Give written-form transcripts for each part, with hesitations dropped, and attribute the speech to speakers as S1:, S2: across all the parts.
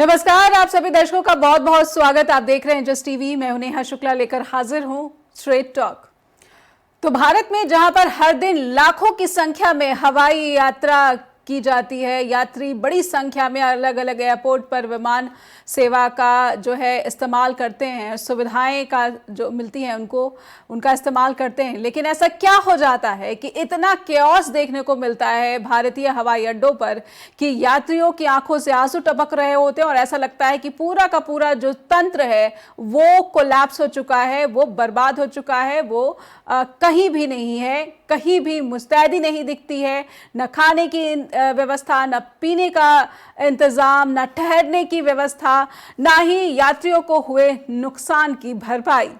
S1: नमस्कार, आप सभी दर्शकों का बहुत बहुत स्वागत। आप देख रहे हैं जस्ट टीवी। मैं नेहा शुक्ला लेकर हाजिर हूं स्ट्रेट टॉक। तो भारत में जहां पर हर दिन लाखों की संख्या में हवाई यात्रा की जाती है, यात्री बड़ी संख्या में अलग अलग एयरपोर्ट पर विमान सेवा का जो है इस्तेमाल करते हैं, सुविधाएं का जो मिलती हैं उनका इस्तेमाल करते हैं, लेकिन ऐसा क्या हो जाता है कि इतना केओस देखने को मिलता है भारतीय हवाई अड्डों पर कि यात्रियों की आंखों से आंसू टपक रहे होते हैं और ऐसा लगता है कि पूरा का पूरा जो तंत्र है वो कोलैप्स हो चुका है, वो बर्बाद हो चुका है, वो कहीं भी नहीं है, कहीं भी मुस्तैदी नहीं दिखती है। न खाने की व्यवस्था, न पीने का इंतजाम, न ठहरने की व्यवस्था, ना ही यात्रियों को हुए नुकसान की भरपाई।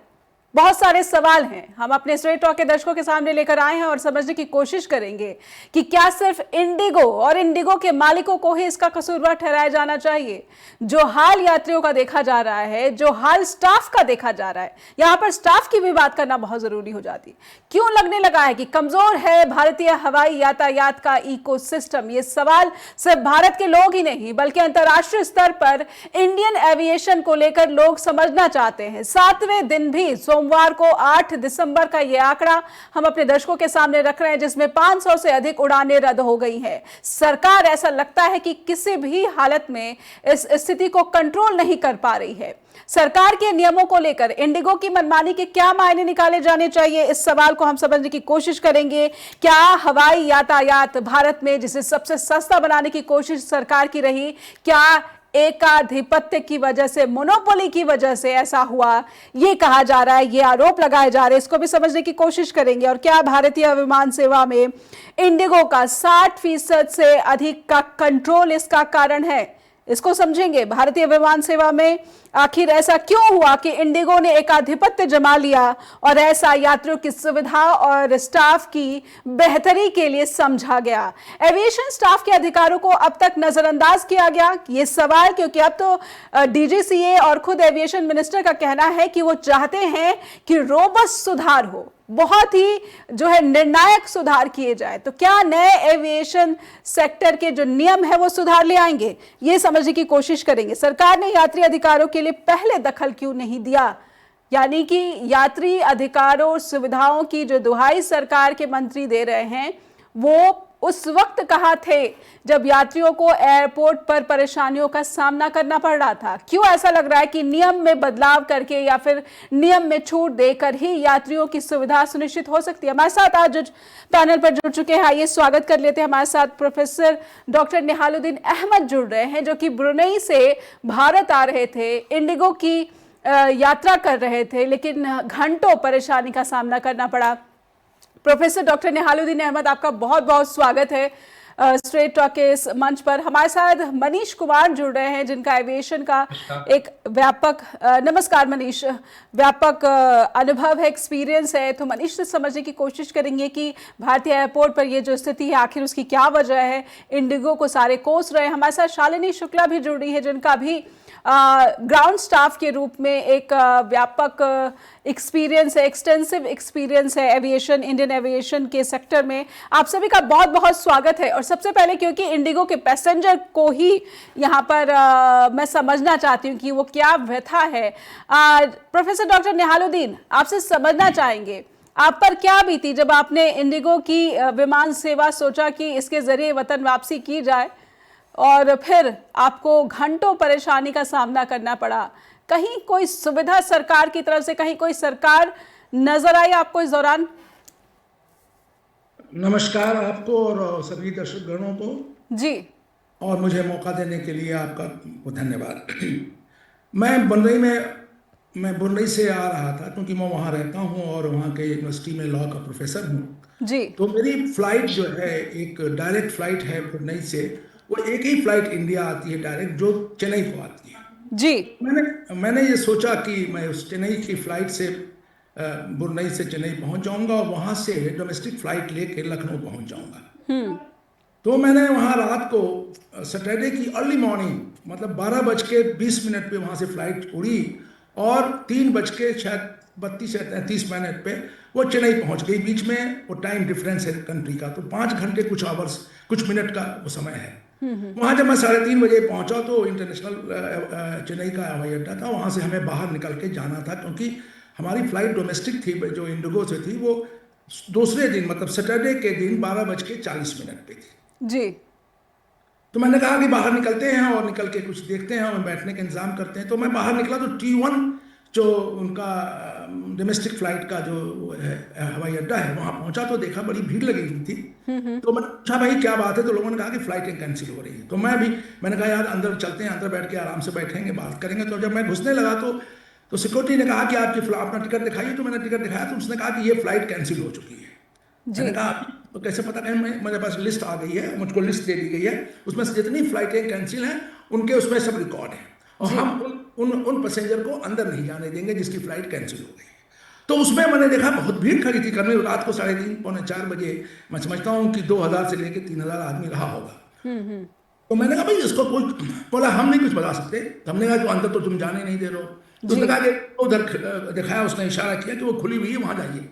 S1: बहुत सारे सवाल हैं, हम अपने स्ट्रेट टॉक के दर्शकों के सामने लेकर आए हैं और समझने की कोशिश करेंगे कि क्या सिर्फ इंडिगो और इंडिगो के मालिकों को ही इसका कसूरवार ठहराया जाना चाहिए। जो हाल यात्रियों का देखा जा रहा है, जो हाल स्टाफ का देखा जा रहा है, यहां पर स्टाफ की भी बात करना बहुत जरूरी हो जाती। क्यों लगने लगा है कि कमजोर है भारतीय हवाई यातायात का इकोसिस्टम? ये सवाल सिर्फ भारत के लोग ही नहीं बल्कि अंतर्राष्ट्रीय स्तर पर इंडियन एविएशन को लेकर लोग समझना चाहते हैं। 7वें दिन भी सोमवार को 8 दिसंबर का यह आंकड़ा हम अपने दर्शकों के सामने रख रहे हैं, जिसमें 500 से अधिक उड़ानें रद्द हो गई हैं। सरकार ऐसा लगता है कि किसी भी हालत में इस स्थिति को कंट्रोल नहीं कर पा रही है। सरकार के नियमों को लेकर इंडिगो की मनमानी के क्या मायने निकाले जाने चाहिए, इस सवाल को हम समझने की कोशिश करेंगे। क्या हवाई यातायात भारत में जिसे सबसे सस्ता बनाने की कोशिश सरकार की रही, क्या एकाधिपत्य की वजह से, मोनोपोली की वजह से ऐसा हुआ? ये कहा जा रहा है, ये आरोप लगाए जा रहे हैं, इसको भी समझने की कोशिश करेंगे। और क्या भारतीय विमान सेवा में इंडिगो का 60% से अधिक का कंट्रोल इसका कारण है, इसको समझेंगे। भारतीय विमान सेवा में आखिर ऐसा क्यों हुआ कि इंडिगो ने एकाधिपत्य जमा लिया और ऐसा यात्रियों की सुविधा और स्टाफ की बेहतरी के लिए समझा गया? एविएशन स्टाफ के अधिकारों को अब तक नजरअंदाज किया गया, ये सवाल, क्योंकि अब तो डीजीसीए और खुद एविएशन मिनिस्टर का कहना है कि वो चाहते हैं कि रोबस्ट सुधार हो, बहुत ही जो है निर्णायक सुधार किए जाए। तो क्या नए एविएशन सेक्टर के जो नियम है वो सुधार ले आएंगे, ये समझने की कोशिश करेंगे। सरकार ने यात्री अधिकारों के लिए पहले दखल क्यों नहीं दिया, यानी कि यात्री अधिकारों और सुविधाओं की जो दुहाई सरकार के मंत्री दे रहे हैं वो उस वक्त कहाँ थे जब यात्रियों को एयरपोर्ट पर परेशानियों का सामना करना पड़ रहा था? क्यों ऐसा लग रहा है कि नियम में बदलाव करके या फिर नियम में छूट देकर ही यात्रियों की सुविधा सुनिश्चित हो सकती है? हमारे साथ आज पैनल पर जुड़ चुके हैं, आइए स्वागत कर लेते हैं। हमारे साथ प्रोफेसर डॉक्टर निहालुद्दीन अहमद जुड़ रहे हैं, जो कि ब्रुनेई से भारत आ रहे थे, इंडिगो की यात्रा कर रहे थे, लेकिन घंटों परेशानी का सामना करना पड़ा। प्रोफेसर डॉक्टर निहालुद्दीन अहमद, आपका बहुत बहुत स्वागत है स्ट्रेट टॉक के इस मंच पर। हमारे साथ मनीष कुमार जुड़ रहे हैं, जिनका एविएशन का एक व्यापक नमस्कार मनीष, व्यापक अनुभव है, एक्सपीरियंस है। तो मनीष से समझने की कोशिश करेंगे कि भारतीय एयरपोर्ट पर ये जो स्थिति है आखिर उसकी क्या वजह है। इंडिगो को सारे कोस रहे हैं। हमारे साथ शालिनी शुक्ला भी जुड़ रही है, जिनका भी ग्राउंड स्टाफ के रूप में एक व्यापक एक्सपीरियंस है, एक्सटेंसिव एक्सपीरियंस है एविएशन, इंडियन एविएशन के सेक्टर में। आप सभी का बहुत बहुत स्वागत है। और सबसे पहले, क्योंकि इंडिगो के पैसेंजर को ही यहाँ पर मैं समझना चाहती हूँ कि वो क्या व्यथा है। प्रोफेसर डॉक्टर निहालुद्दीन, आपसे समझना चाहेंगे आप पर क्या बीती जब आपने इंडिगो की विमान सेवा सोचा कि इसके जरिए वतन वापसी की जाए और फिर आपको घंटों परेशानी का सामना करना पड़ा? कहीं कोई सुविधा सरकार की तरफ से, कहीं कोई सरकार नजर आई आपको इस दौरान?
S2: नमस्कार आपको और सभी दर्शक गणों को
S1: जी, और
S2: मुझे मौका देने के लिए आपका धन्यवाद। मैं बुरनई से आ रहा था, क्योंकि मैं वहाँ रहता हूँ और वहाँ के यूनिवर्सिटी में लॉ का प्रोफेसर हूँ
S1: जी।
S2: तो मेरी फ्लाइट जो है एक डायरेक्ट फ्लाइट है बुरनई से। वो एक ही फ्लाइट इंडिया आती है डायरेक्ट, जो चेन्नई को आती है
S1: जी।
S2: मैंने ये सोचा कि मैं उस चेन्नई की फ्लाइट से बुरनई से चेन्नई पहुंच जाऊंगा और वहां से डोमेस्टिक फ्लाइट लेके लखनऊ पहुंच जाऊंगा। तो मैंने वहां रात को सैटरडे की अर्ली मॉर्निंग, मतलब 12:20 पे वहां से फ्लाइट उड़ी और 3:32-33 पे वो चेन्नई पहुंच गई। बीच में वो टाइम डिफरेंस है कंट्री का, तो 5 घंटे कुछ आवर्स कुछ मिनट का वो समय है। वहां जब मैं 3:30 बजे पहुंचा तो इंटरनेशनल चेन्नई का हवाई अड्डा था, वहां से हमें बाहर निकल के जाना था क्योंकि हमारी फ्लाइट डोमेस्टिक थी जो इंडिगो से थी, वो दूसरे दिन मतलब सैटरडे के दिन 12:40 पे थी
S1: जी।
S2: तो मैंने कहा कि बाहर निकलते हैं और निकल के कुछ देखते हैं और बैठने का इंतजाम करते हैं। तो मैं बाहर निकला तो T1 जो उनका डोमेस्टिक फ्लाइट का जो है हवाई अड्डा है, वहां पहुंचा तो देखा बड़ी भीड़ लगी हुई थी। तो मैंने पूछा भाई क्या बात है, तो लोगों ने कहा कि फ्लाइटें कैंसिल हो रही है। तो मैंने कहा यार अंदर चलते हैं, अंदर बैठ के आराम से बैठेंगे, बात करेंगे। तो जब मैं घुसने लगा तो सिक्योरिटी ने कहा कि आपकी अपना टिकट दिखाइए। तो मैंने टिकट दिखाया तो उसने कहा कि ये फ्लाइट कैंसिल हो चुकी है। मैंने कहा तो कैसे पता करें, मेरे पास लिस्ट आ गई है, मुझको लिस्ट दे दी गई है, उसमें से जितनी फ्लाइटें कैंसिल हैं उनके उसमें सब रिकॉर्ड है और हम उन पैसेंजर को अंदर नहीं जाने देंगे जिसकी फ्लाइट कैंसिल हो गई। तो उसमें मैंने देखा बहुत भीड़ खड़ी थी, करीब रात को 3:30 पौने 4 बजे। मैं समझता हूँ कि 2000 से लेकर 3000 आदमी रहा होगा। तो मैंने कहा भाई इसको कोई, बोला हम नहीं कुछ बता सकते। हमने कहा तो अंदर तो तुम जाने नहीं दे रहे हो। तो उसने कहा कि उधर दिखाया, उसने इशारा किया कि वो खुली हुई है, वहां जाइए।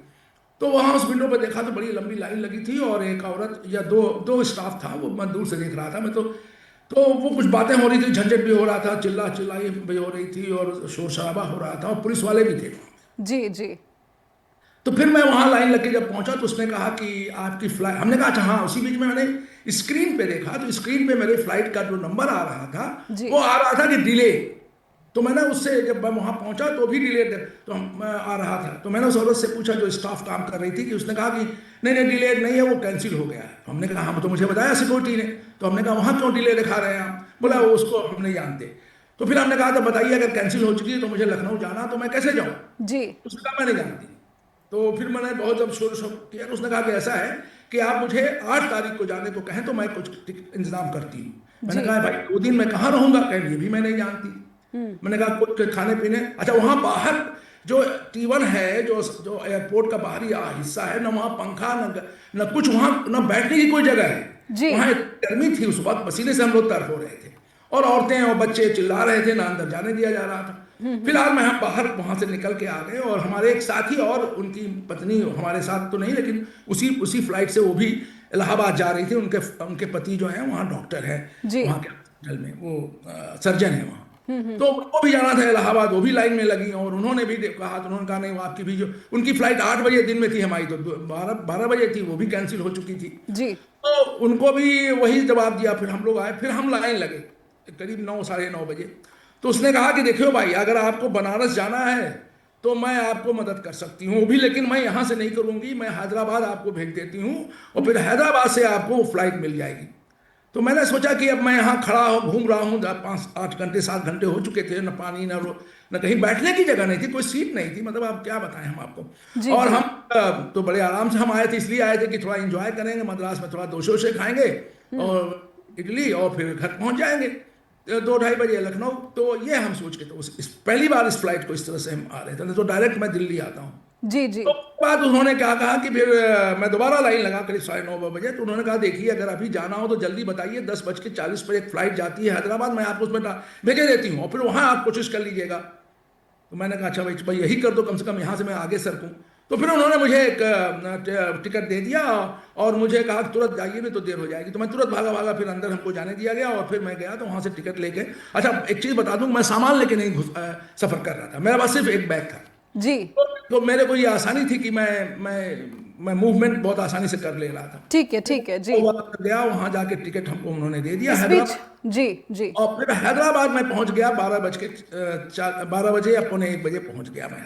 S2: तो वहां उस विंडो पर देखा तो बड़ी लंबी लाइन लगी थी और एक औरत या दो स्टाफ था, वो मैं दूर से देख रहा था। मैं तो वो कुछ बातें हो रही थी, झंझट भी हो रहा था, चिल्लाई भी हो रही थी और शोर शराबा हो रहा था और पुलिस वाले भी थे।
S1: जी जी।
S2: तो फिर मैं वहां लाइन लग के जब पहुंचा तो उसने कहा कि आपकी फ्लाइट, हमने कहा अच्छा हाँ। उसी बीच में मैंने स्क्रीन पे देखा तो स्क्रीन पे मेरे फ्लाइट का जो नंबर आ रहा था वो आ रहा था कि डिले। तो मैंने उससे जब मैं वहां पहुंचा तो भी डिले तो आ रहा था। तो मैंने उस औरत से पूछा जो स्टाफ काम कर रही थी, कि उसने कहा कि नहीं डिले नहीं है, वो कैंसिल हो गया है। तो हमने कहा हाँ, तो मुझे बताया सिक्योरिटी ने। तो हमने कहा वहां क्यों डिले दिखा रहे हैं आप? बोला वो उसको हम नहीं जानते। तो फिर हमने कहा तो बताइए अगर कैंसिल हो चुकी है तो मुझे लखनऊ जाना, तो मैं कैसे जाऊँ?
S1: जी।
S2: उसने कहा मैं नहीं जानती। तो फिर मैंने बहुत जब शोर किया तो उसने कहा कि ऐसा है कि आप मुझे 8 तारीख को जाने को कहें तो मैं कुछ इंतजाम करती हूँ। मैंने कहा भाई 2 दिन मैं कहाँ रहूंगा? कहें ये भी मैं नहीं जानती। मैंने कहा कुछ खाने पीने, अच्छा वहां बाहर जो T1 है, जो एयरपोर्ट का बाहरी हिस्सा है, ना वहां पंखा न कुछ, वहां न बैठने की कोई जगह है। वहां गर्मी थी उस वक्त, पसीने से हम लोग तर हो रहे थे और औरतें और बच्चे चिल्ला रहे थे, ना अंदर जाने दिया जा रहा था। फिलहाल मैं बाहर वहां से निकल के आ गए और हमारे एक साथी और उनकी पत्नी हमारे साथ तो नहीं, लेकिन उसी फ्लाइट से वो भी इलाहाबाद जा रही थी। उनके पति जो है वहाँ डॉक्टर है, वहाँ के हॉस्पिटल में वो सर्जन है वहाँ। तो वो भी जाना था इलाहाबाद, वो भी लाइन में लगी और उन्होंने भी कहा, तो उन्होंने कहा नहीं वो आपकी भी जो उनकी फ्लाइट 8 बजे दिन में थी, हमारी तो 12 बजे थी, वो भी कैंसिल हो चुकी थी जी। तो उनको भी वही जवाब दिया। फिर हम लोग आए, फिर हम लाइन लगे करीब 9 साढ़े 9 बजे। तो उसने कहा कि देखियो भाई अगर आपको बनारस जाना है तो मैं आपको मदद कर सकती हूँ भी, लेकिन मैं यहाँ से नहीं करूँगी, मैं हैदराबाद आपको भेज देती हूँ और फिर हैदराबाद से आपको फ्लाइट मिल जाएगी। तो मैंने सोचा कि अब मैं यहाँ खड़ा घूम रहा हूँ, 5-8 घंटे 7 घंटे हो चुके थे, न पानी न कहीं बैठने की जगह नहीं थी, कोई सीट नहीं थी, मतलब आप क्या बताएं हम आपको। और हम तो बड़े आराम से हम आए थे, इसलिए आए थे कि थोड़ा एंजॉय करेंगे, मद्रास में थोड़ा डोसे खाएंगे और इडली और फिर घर पहुंच जाएंगे 2-2:30 बजे लखनऊ। तो ये हम सोच के तो पहली बार इस फ्लाइट को इस तरह से हम आ रहे थे, तो डायरेक्ट मैं दिल्ली आता हूँ जी जी। तो बाद उन्होंने क्या कहा कि फिर मैं दोबारा लाइन लगा करीब 9:30 बजे। तो उन्होंने कहा देखिए अगर अभी जाना हो तो जल्दी बताइए, 10:40 पर एक फ्लाइट जाती है हैदराबाद, मैं आपको उसमें भेजे देती हूँ और फिर वहाँ आप कोशिश कर लीजिएगा। तो मैंने कहा अच्छा भाई यही कर दो, कम से कम यहाँ से मैं आगे सरकूँ। तो फिर उन्होंने मुझे एक टिकट दे दिया और मुझे कहा तुरंत जाइए नहीं तो देर हो जाएगी। तो मैं तुरंत भागा फिर अंदर हमको जाने दिया गया और फिर मैं गया तो वहाँ से टिकट लेके। अच्छा एक चीज़ बता दूँ, मैं सामान लेके नहीं सफ़र कर रहा था, मेरे पास सिर्फ एक बैग था जी। तो मेरे को ये आसानी थी कि मैं मूवमेंट बहुत आसानी से कर ले रहा था। ठीक है जी। तो गया वहाँ जाके टिकट हमको उन्होंने दे दिया हैदराबाद जी। और फिर हैदराबाद में पहुँच गया 12 बजे या पौने 1 बजे पहुँच गया मैं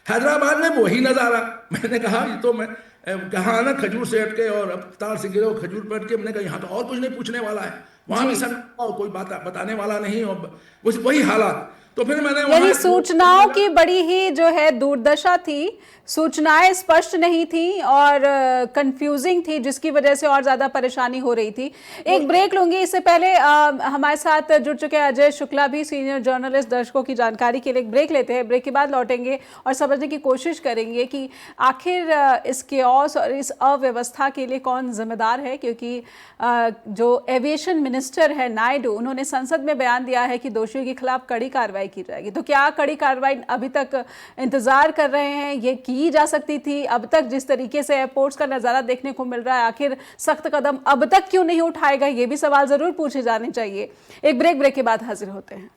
S2: हैदराबाद में वही नज़ारा। मैंने कहा ये तो मैं कहा ना खजूर से अटके और तार से गिरे और खजूर पर अटके। मैंने कहा यहाँ तो और कुछ नहीं पूछने वाला है, वहाँ भी सब और कोई बात बताने वाला नहीं और वही हालात। तो फिर मैंने
S1: यानी सूचनाओं की बड़ी ही जो है दुर्दशा थी, सूचनाएं स्पष्ट नहीं थी और कंफ्यूजिंग थी, जिसकी वजह से और ज्यादा परेशानी हो रही थी। एक ब्रेक लूंगी, इससे पहले हमारे साथ जुड़ चुके अजय शुक्ला भी सीनियर जर्नलिस्ट, दर्शकों की जानकारी के लिए एक ब्रेक लेते हैं। ब्रेक के बाद लौटेंगे और समझने की कोशिश करेंगे कि आखिर इस केओस और इस अव्यवस्था के लिए कौन जिम्मेदार है, क्योंकि जो एविएशन मिनिस्टर है नायडू, उन्होंने संसद में बयान दिया है कि दोषियों के खिलाफ कड़ी कार्रवाई की जाएगी। तो क्या कड़ी कार्रवाई अभी तक इंतजार कर रहे हैं, ये की जा सकती थी? अब तक जिस तरीके से एयरपोर्ट्स का नज़ारा देखने को मिल रहा है, आखिर सख्त कदम अब तक क्यों नहीं उठाएगा, ये भी सवाल जरूर पूछे जाने चाहिए। एक ब्रेक के बाद हाजिर होते हैं।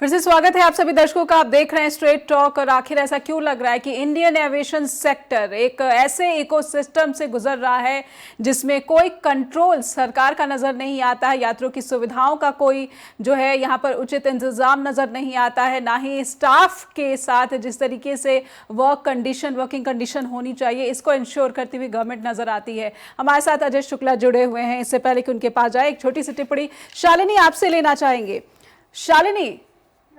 S1: फिर से स्वागत है आप सभी दर्शकों का। आप देख रहे हैं स्ट्रेट टॉक। और आखिर ऐसा क्यों लग रहा है कि इंडियन एविएशन सेक्टर एक ऐसे इकोसिस्टम से गुजर रहा है जिसमें कोई कंट्रोल सरकार का नजर नहीं आता है, यात्रियों की सुविधाओं का कोई जो है यहाँ पर उचित इंतजाम नजर नहीं आता है, ना ही स्टाफ के साथ जिस तरीके से वर्किंग कंडीशन होनी चाहिए इसको इंश्योर करती हुई गवर्नमेंट नजर आती है। हमारे साथ अजय शुक्ला जुड़े हुए हैं। इससे पहले कि उनके पास जाए, एक छोटी सी टिप्पणी शालिनी आपसे लेना चाहेंगे। शालिनी,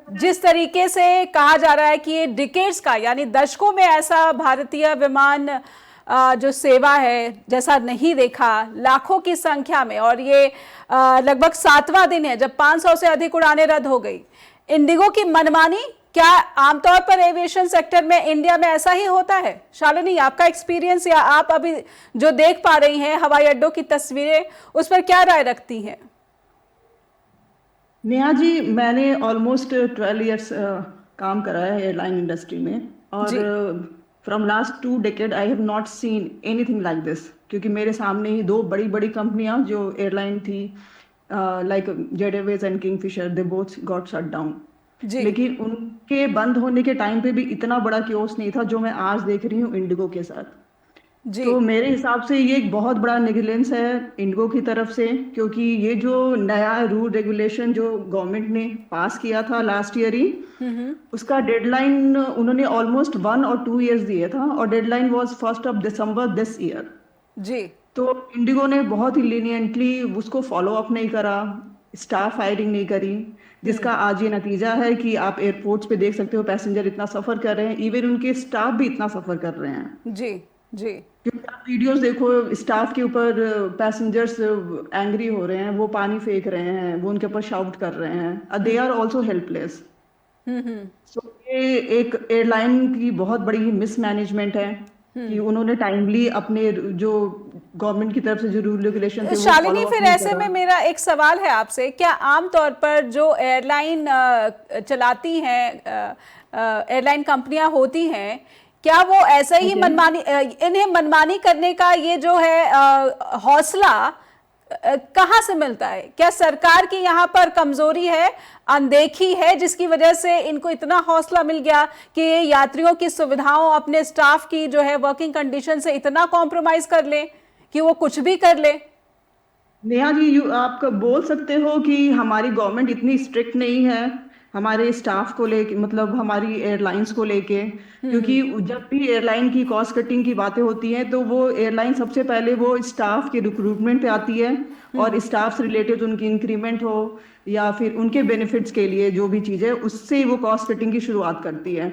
S1: जिस तरीके से कहा जा रहा है कि ये डिकेड्स का यानी दशकों में ऐसा भारतीय विमान जो सेवा है जैसा नहीं देखा, लाखों की संख्या में, और ये लगभग 7वां दिन है जब 500 से अधिक उड़ानें रद्द हो गई। इंडिगो की मनमानी, क्या आमतौर पर एविएशन सेक्टर में इंडिया में ऐसा ही होता है? शालिनी, आपका एक्सपीरियंस या आप अभी जो देख पा रही हैं हवाई अड्डों की तस्वीरें, उस पर क्या राय रखती हैं?
S3: नेहा जी, मैंने ऑलमोस्ट 12 इयर्स काम करा है एयरलाइन इंडस्ट्री में, और from last 2 decade I have not seen anything like this. क्योंकि मेरे सामने ही 2 बड़ी बड़ी कंपनियां जो एयरलाइन थी, like jet Airways and Kingfisher, they both got shut down. लेकिन उनके बंद होने के टाइम पे भी इतना बड़ा क्योस नहीं था जो मैं आज देख रही हूँ इंडिगो के साथ। तो मेरे हिसाब से ये एक बहुत बड़ा नेग्लिजेंस है इंडिगो की तरफ से, क्योंकि ये जो नया रूल रेगुलेशन जो गवर्नमेंट ने पास किया था लास्ट ईयर ही, उसका डेडलाइन उन्होंने ऑलमोस्ट 1 और 2 इयर्स दिए था, और deadline was 1 December this year.
S1: जी।
S3: तो इंडिगो ने बहुत ही लीनियंटली उसको फॉलो अप नहीं करा, स्टाफ हायरिंग नहीं करी, जिसका आज ये नतीजा है कि आप एयरपोर्ट्स पे देख सकते हो पैसेंजर इतना सफर कर रहे हैं, इवन उनके स्टाफ भी इतना सफर कर रहे हैं।
S1: जी जी।
S3: क्योंकि आप वीडियोस देखो, स्टाफ के ऊपर पैसेंजर्स एंग्री हो रहे हैं, वो पानी फेंक रहे हैं, वो उनके ऊपर शाउट कर रहे हैं, दे आर ऑल्सो हेल्पलेस। सो ये एक एयरलाइन की बहुत बड़ी मिसमैनेजमेंट है कि उन्होंने टाइमली अपने जो गवर्नमेंट की तरफ से जो रूल रेगुलेशन थे।
S1: शालिनी, फिर ऐसे में मेरा एक सवाल है आपसे, क्या आमतौर पर जो एयरलाइन चलाती हैं, एयरलाइन कंपनियां होती हैं, क्या वो ऐसा ही इन्हें मनमानी करने का ये जो है हौसला कहाँ से मिलता है? क्या सरकार की यहाँ पर कमजोरी है, अनदेखी है, जिसकी वजह से इनको इतना हौसला मिल गया कि ये यात्रियों की सुविधाओं, अपने स्टाफ की जो है वर्किंग कंडीशन से इतना कॉम्प्रोमाइज कर ले कि वो कुछ भी कर ले?
S3: नेहा जी, आप बोल सकते हो कि हमारी गवर्नमेंट इतनी स्ट्रिक्ट नहीं है हमारे स्टाफ को लेके, मतलब हमारी एयरलाइंस को लेके। क्योंकि जब भी एयरलाइन की कॉस्ट कटिंग की बातें होती हैं तो वो एयरलाइन सबसे पहले वो स्टाफ के रिक्रूटमेंट पे आती है, और स्टाफ से रिलेटेड उनकी इंक्रीमेंट हो या फिर उनके बेनिफिट्स के लिए जो भी चीज़ है, उससे वो कॉस्ट कटिंग की शुरुआत करती है।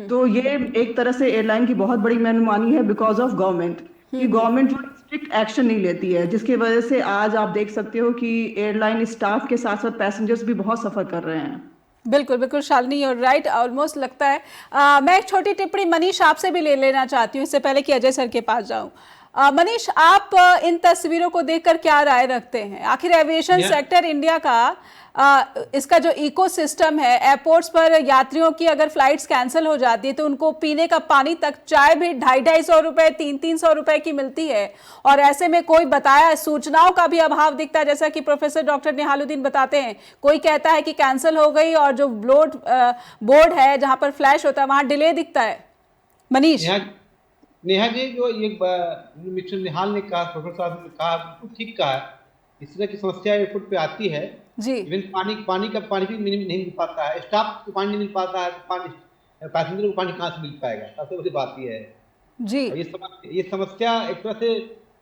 S3: तो ये एक तरह से एयरलाइन की बहुत बड़ी मनमानी है बिकॉज ऑफ गवर्नमेंट, कि गवर्नमेंट जो स्ट्रिक्ट एक्शन नहीं लेती है, जिसकी वजह से आज आप देख सकते हो कि एयरलाइन स्टाफ के साथ साथ पैसेंजर्स भी बहुत सफर कर रहे हैं।
S1: बिल्कुल बिल्कुल शालिनी, और राइट, ऑलमोस्ट लगता है। मैं एक छोटी टिप्पणी मनीष आपसे भी ले लेना चाहती हूँ इससे पहले कि अजय सर के पास जाऊँ। मनीष, आप इन तस्वीरों को देखकर क्या राय रखते हैं? आखिर एविएशन सेक्टर इंडिया का इसका जो इकोसिस्टम है, एयरपोर्ट्स पर यात्रियों की अगर फ्लाइट्स कैंसिल हो जाती है तो उनको पीने का पानी तक, चाय भी 250-250 रुपए, 300-300 रुपए की मिलती है, और ऐसे में कोई बताया सूचनाओं का भी अभाव दिखता है, जैसा कि प्रोफेसर डॉक्टर निहालुद्दीन बताते हैं। कोई कहता है कि कैंसिल हो गई और जो बोर्ड है जहां पर फ्लैश होता है वहां डिले दिखता है। मनीष।
S4: नेहा जी, जो ये मिस्टर निहाल ने कहा, प्रोफेसर साहब ने कहा, बिल्कुल ठीक कहा। इस तरह की समस्या एयरपोर्ट पे आती है जी। इवन पानी भी नहीं मिल पाता है, स्टाफ को पानी नहीं मिल पाता है, पानी पैसेंजर को पानी कहाँ से मिल पाएगा? सबसे बड़ी बात ये है जी। ये समस्या एक तरह से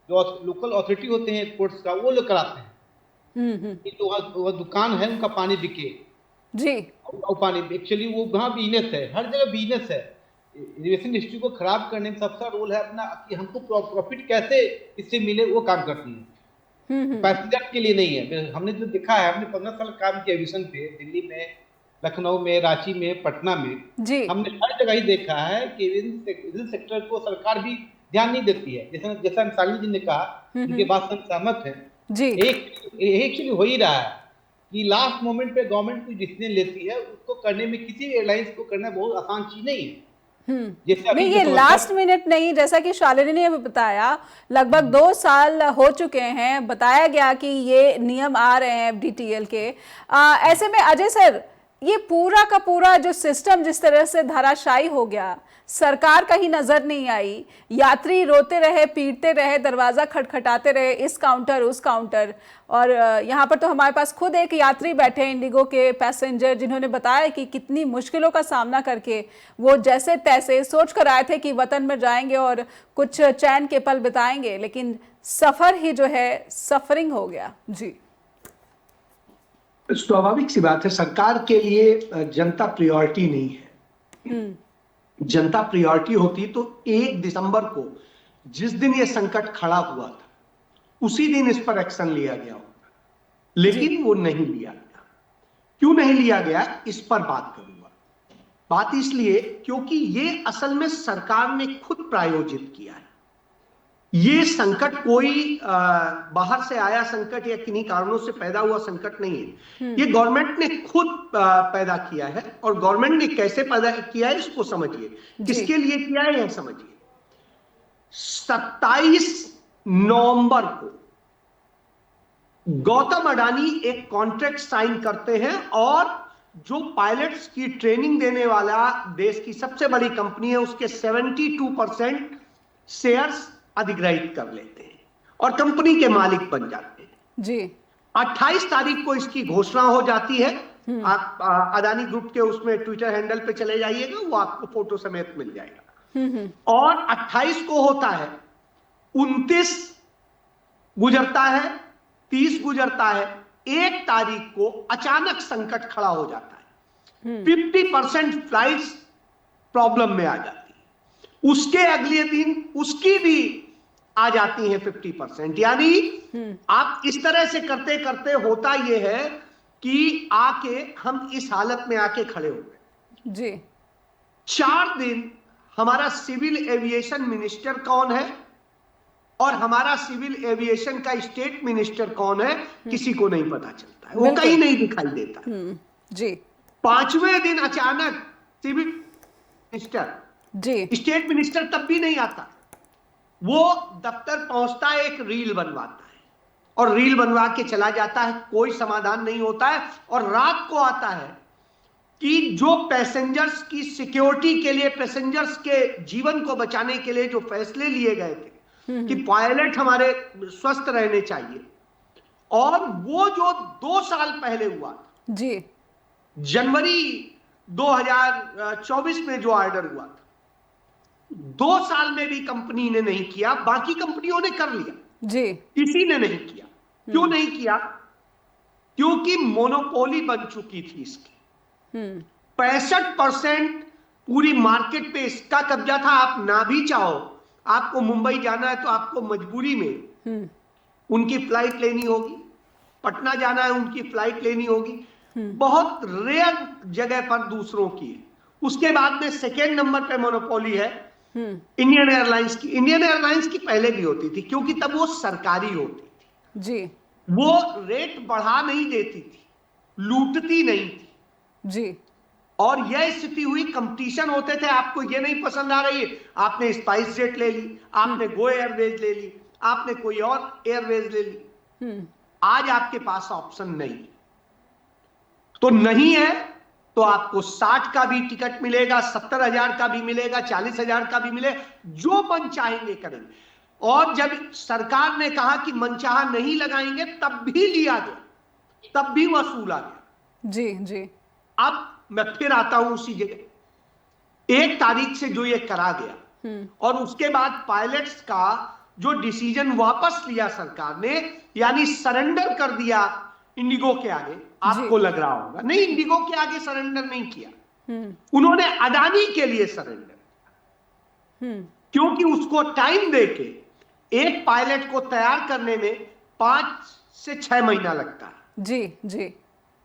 S4: जो लोकल अथॉरिटी होते हैं एयरपोर्ट्स का, वो लोग कराते हैं कि वो दुकान है उनका पानी बिके जी। और पानी एक्चुअली वो वहाँ बिजनेस है, हर जगह बिजनेस है। एविएशन इंडस्ट्री को खराब करने में सबका रोल है अपना, कि हमको प्रॉफिट कैसे इससे मिले, वो काम करती है, पैसेंजर के लिए नहीं है। हमने जो देखा है, हमने 15 साल काम किया एविएशन पे, दिल्ली में, लखनऊ में, रांची में, पटना में जी। हमने हर जगह ही देखा है कि एविएशन सेक्टर को सरकार भी ध्यान नहीं देती है। जैसा शालिनी जी ने कहा, उनके बात से हम सहमत हैं जी। एक एक्चुअली हो ही रहा है कि लास्ट मोमेंट पे गवर्नमेंट कोई डिसीजन लेती है, उसको करने में किसी एयरलाइंस को करना बहुत आसान चीज नहीं है। जैसे अभी
S1: नहीं, ये लास्ट मिनट नहीं, जैसा कि शालिनी ने बताया लगभग 2 साल हो चुके हैं, बताया गया कि ये नियम आ रहे हैं FDTL के। ऐसे में अजय सर, ये पूरा का पूरा जो सिस्टम जिस तरह से धराशायी हो गया, सरकार कहीं नजर नहीं आई, यात्री रोते रहे, पीटते रहे, दरवाजा खटखटाते रहे, इस काउंटर उस काउंटर। और यहाँ पर तो हमारे पास खुद एक यात्री बैठे हैं, इंडिगो के पैसेंजर, जिन्होंने बताया कि कितनी मुश्किलों का सामना करके वो जैसे तैसे सोच कर आए थे कि वतन में जाएंगे और कुछ चैन के पल बिताएंगे, लेकिन सफर ही जो है सफरिंग हो गया। जी,
S5: स्वाभाविक सी बात है, सरकार के लिए जनता प्रायोरिटी नहीं है। जनता प्रायोरिटी होती तो 1 दिसंबर को जिस दिन ये संकट खड़ा हुआ था उसी दिन इस पर एक्शन लिया गया होगा, लेकिन वो नहीं लिया गया। क्यों नहीं लिया गया, इस पर बात करूंगा। बात इसलिए क्योंकि ये असल में सरकार ने खुद प्रायोजित किया है। ये संकट कोई बाहर से आया संकट या किन्हीं कारणों से पैदा हुआ संकट नहीं है। ये गवर्नमेंट ने खुद पैदा किया है। और गवर्नमेंट ने कैसे पैदा किया है इसको समझिए, किसके लिए किया है यह समझिए। 27 नवंबर को गौतम अडानी एक कॉन्ट्रैक्ट साइन करते हैं और जो पायलट्स की ट्रेनिंग देने वाला देश की सबसे बड़ी कंपनी है उसके 72% शेयर्स अधिग्रहित कर लेते हैं और कंपनी के मालिक बन जाते हैं।
S1: जी,
S5: 28 तारीख को इसकी घोषणा हो जाती है। आप अदानी ग्रुप के उसमें ट्विटर हैंडल पे चले जाइएगा, वो आपको फोटो समेत मिल जाएगा। और 28 को होता है, 29 गुजरता है, 30 गुजरता है, 1 तारीख को अचानक संकट खड़ा हो जाता है। 50% फ्लाइट्स प्रॉब्लम में आ जाती है। उसके अगले दिन उसकी भी आ जाती है 50%। यानी आप इस तरह से करते करते होता यह है कि आके हम इस हालत में आके खड़े हो गए।
S1: जी,
S5: 4 दिन हमारा सिविल एविएशन मिनिस्टर कौन है और हमारा सिविल एविएशन का स्टेट मिनिस्टर कौन है किसी को नहीं पता चलता है, वो कहीं नहीं दिखाई देता।
S1: जी,
S5: 5वें दिन अचानक सिविल मिनिस्टर,
S1: जी,
S5: स्टेट मिनिस्टर तब भी नहीं आता, वो दफ्तर पहुंचता है, एक रील बनवाता है और रील बनवा के चला जाता है। कोई समाधान नहीं होता है। और रात को आता है कि जो पैसेंजर्स की सिक्योरिटी के लिए, पैसेंजर्स के जीवन को बचाने के लिए जो फैसले लिए गए थे कि पायलट हमारे स्वस्थ रहने चाहिए, और वो जो 2 साल पहले हुआ,
S1: जी,
S5: जनवरी 2024 में जो ऑर्डर हुआ था, 2 साल में भी कंपनी ने नहीं किया, बाकी कंपनियों ने कर लिया,
S1: जी,
S5: किसी ने नहीं किया। क्यों नहीं किया? क्योंकि मोनोपोली बन चुकी थी इसकी। 65% पूरी मार्केट पे इसका कब्जा था। आप ना भी चाहो, आपको मुंबई जाना है तो आपको मजबूरी में उनकी फ्लाइट लेनी होगी, पटना जाना है उनकी फ्लाइट लेनी होगी, बहुत रेयर जगह पर दूसरों की। उसके बाद में सेकेंड नंबर पे मोनोपोली है इंडियन एयरलाइंस की। इंडियन एयरलाइंस की पहले भी होती थी क्योंकि तब वो सरकारी होती थी।
S1: जी,
S5: वो रेट बढ़ा नहीं देती थी, लूटती नहीं थी।
S1: जी,
S5: और यह स्थिति हुई, कंपटीशन होते थे। आपको ये नहीं पसंद आ रही है, आपने स्पाइस जेट ले ली, आपने गो एयरवेज ले ली, आपने कोई और एयरवेज ले ली। आज आपके पास ऑप्शन नहीं, तो नहीं है तो आपको 60 का भी टिकट मिलेगा, 70,000 का भी मिलेगा, 40,000 का भी मिले, जो मन चाहेंगे करेंगे। और जब सरकार ने कहा कि मनचाहा नहीं लगाएंगे, तब भी लिया गया, तब भी वसूला गया।
S1: जी, जी,
S5: अब मैं फिर आता हूं उसी जगह। 1 तारीख से जो ये करा गया और उसके बाद पायलट्स का जो डिसीजन वापस लिया सरकार ने, यानी सरेंडर कर दिया इंडिगो के आगे। आपको लग रहा होगा नहीं, इंडिगो के आगे सरेंडर नहीं किया, उन्होंने अडानी के लिए सरेंडर किया। क्योंकि उसको टाइम देके एक पायलट को तैयार करने में 5 से 6 महीना लगता है।
S1: जी, जी,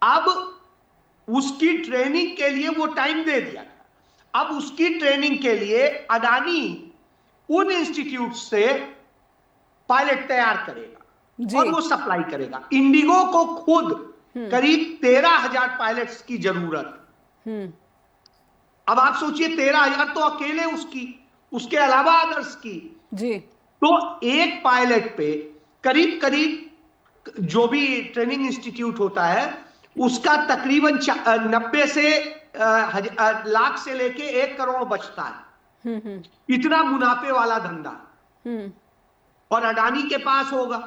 S5: अब उसकी ट्रेनिंग के लिए वो टाइम दे दिया। अब उसकी ट्रेनिंग के लिए अडानी उन इंस्टीट्यूट से पायलट तैयार करेगा और वो सप्लाई करेगा। इंडिगो को खुद करीब 13,000 पायलट्स की जरूरत। अब आप सोचिए 13,000 तो अकेले उसके अलावा अदर्स की
S1: जी।
S5: तो एक पायलट पे करीब करीब जो भी ट्रेनिंग इंस्टीट्यूट होता है उसका तकरीबन 90 से लाख से लेके 1 करोड़ बचता है। इतना मुनाफे वाला धंधा और अडानी के पास होगा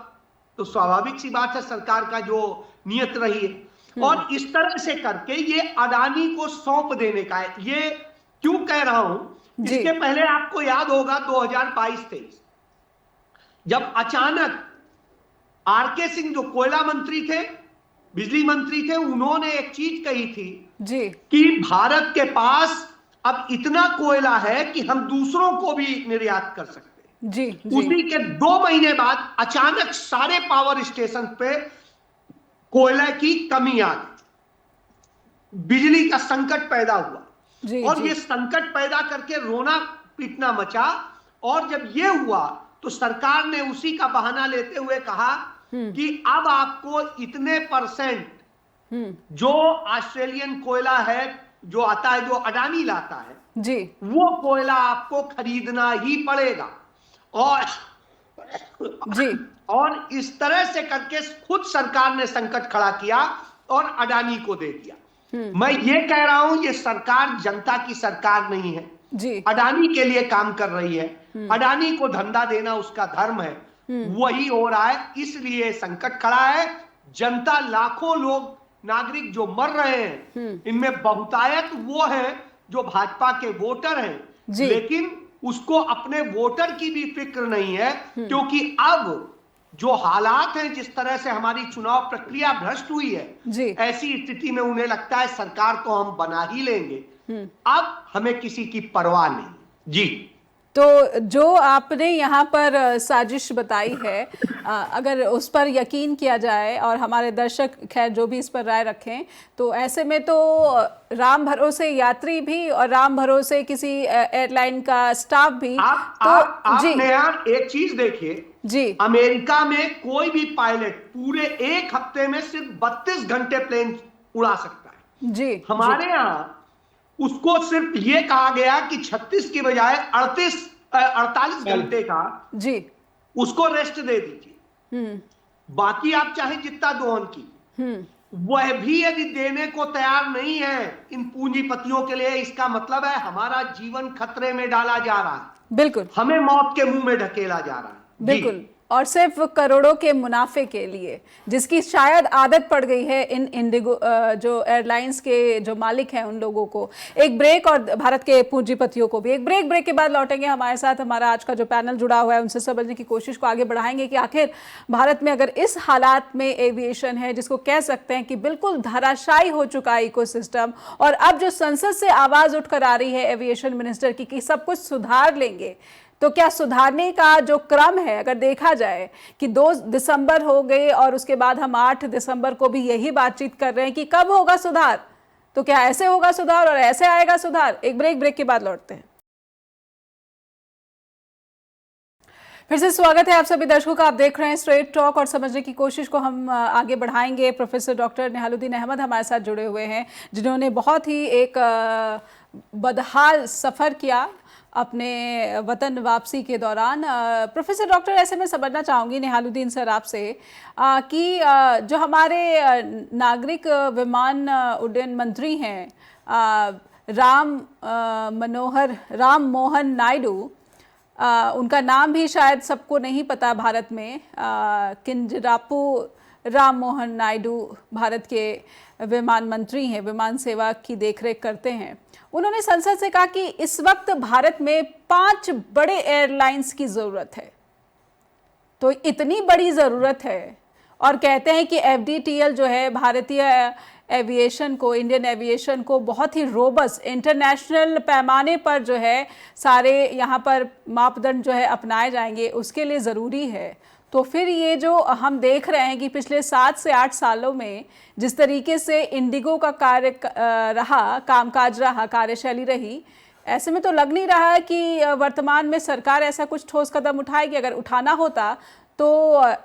S5: तो स्वाभाविक सी बात है सरकार का जो नियत रही है। और इस तरह से करके ये अडानी को सौंप देने का है। ये क्यों कह रहा हूं, इसके पहले आपको याद होगा 2022-23 जब अचानक आरके सिंह जो कोयला मंत्री थे, बिजली मंत्री थे, उन्होंने एक चीज कही थी जी कि भारत के पास अब इतना कोयला है कि हम दूसरों को भी निर्यात कर सकते हैं। जी। उसी के 2 महीने बाद अचानक सारे पावर स्टेशन पे कोयले की कमी आ गई, बिजली का संकट पैदा हुआ जी, और जी। ये संकट पैदा करके रोना पीटना मचा। और जब ये हुआ तो सरकार ने उसी का बहाना लेते हुए कहा कि अब आपको इतने % जो ऑस्ट्रेलियन कोयला है जो आता है, जो अडानी लाता है जी, वो कोयला आपको खरीदना ही पड़ेगा। और जी, और इस तरह से करके खुद सरकार ने संकट खड़ा किया और अडानी को दे दिया। मैं ये कह रहा हूं ये सरकार जनता की सरकार नहीं है जी, अडानी के लिए काम कर रही है। अडानी को धंधा देना उसका धर्म है, वही हो रहा है, इसलिए संकट खड़ा है। जनता, लाखों लोग, नागरिक जो मर रहे हैं, इनमें बहुतायत वो है जो भाजपा के वोटर हैं, लेकिन उसको अपने वोटर की भी फिक्र नहीं है, क्योंकि अब जो हालात हैं, जिस तरह से हमारी चुनाव प्रक्रिया भ्रष्ट हुई है, ऐसी स्थिति में उन्हें लगता है सरकार तो हम बना ही लेंगे, अब हमें किसी की परवाह नहीं। जी।
S1: तो जो आपने यहाँ पर साजिश बताई है, अगर उस पर यकीन किया जाए और हमारे दर्शक खैर जो भी इस पर राय रखें, तो ऐसे में तो राम भरोसे यात्री भी और राम भरोसे किसी एयरलाइन का स्टाफ भी।
S5: आप नेहा एक चीज देखिए जी, अमेरिका में कोई भी पायलट पूरे 1 हफ्ते में सिर्फ 32 घंटे प्लेन उड़ा सकता है जी। हमारे यहाँ उसको सिर्फ ये कहा गया कि 36 की बजाय 48 घंटे का जी उसको रेस्ट दे दीजिए, बाकी आप चाहे जितना दोहन की, वह भी यदि देने को तैयार नहीं है इन पूंजीपतियों के लिए, इसका मतलब है हमारा जीवन खतरे में डाला जा रहा है। बिल्कुल, हमें मौत के मुंह में ढकेला जा रहा है।
S1: बिल्कुल, और सिर्फ करोड़ों के मुनाफे के लिए, जिसकी शायद आदत पड़ गई है इन इंडिगो जो एयरलाइंस के जो मालिक हैं उन लोगों को। एक ब्रेक, और भारत के पूंजीपतियों को भी एक ब्रेक के बाद लौटेंगे। हमारे साथ हमारा आज का जो पैनल जुड़ा हुआ है, उनसे समझने की कोशिश को आगे बढ़ाएंगे कि आखिर भारत में अगर इस हालात में एविएशन है, जिसको कह सकते हैं कि बिल्कुल धराशायी हो चुका है इकोसिस्टम, और अब जो संसद से आवाज उठकर आ रही है एविएशन मिनिस्टर की कि सब कुछ सुधार लेंगे, तो क्या सुधारने का जो क्रम है, अगर देखा जाए कि 2 दिसंबर हो गए और उसके बाद हम 8 दिसंबर को भी यही बातचीत कर रहे हैं कि कब होगा सुधार, तो क्या ऐसे होगा सुधार और ऐसे आएगा सुधार? एक ब्रेक के बाद लौटते हैं। फिर से स्वागत है आप सभी दर्शकों का। आप देख रहे हैं स्ट्रेट टॉक और समझने की कोशिश को हम आगे बढ़ाएंगे। प्रोफेसर डॉक्टर निहालुद्दीन अहमद हमारे साथ जुड़े हुए हैं, जिन्होंने बहुत ही एक बदहाल सफ़र किया अपने वतन वापसी के दौरान। प्रोफेसर डॉक्टर, ऐसे मैं समझना चाहूँगी निहालुद्दीन सर आपसे कि जो हमारे नागरिक विमान उड्डयन मंत्री हैं राम मोहन नायडू, उनका नाम भी शायद सबको नहीं पता भारत में, किंजरापू राम मोहन नायडू भारत के विमान मंत्री हैं, विमान सेवा की देखरेख करते हैं। उन्होंने संसद से कहा कि इस वक्त भारत में 5 बड़े एयरलाइंस की ज़रूरत है। तो इतनी बड़ी ज़रूरत है और कहते हैं कि एफडीटीएल जो है भारतीय एविएशन को, इंडियन एविएशन को बहुत ही रोबस्ट इंटरनेशनल पैमाने पर जो है सारे यहाँ पर मापदंड जो है अपनाए जाएंगे, उसके लिए ज़रूरी है। तो फिर ये जो हम देख रहे हैं कि पिछले 7 से 8 सालों में जिस तरीके से इंडिगो का कार्य रहा, कामकाज रहा, कार्यशैली रही, ऐसे में तो लग नहीं रहा है कि वर्तमान में सरकार ऐसा कुछ ठोस कदम उठाएगी। अगर उठाना होता तो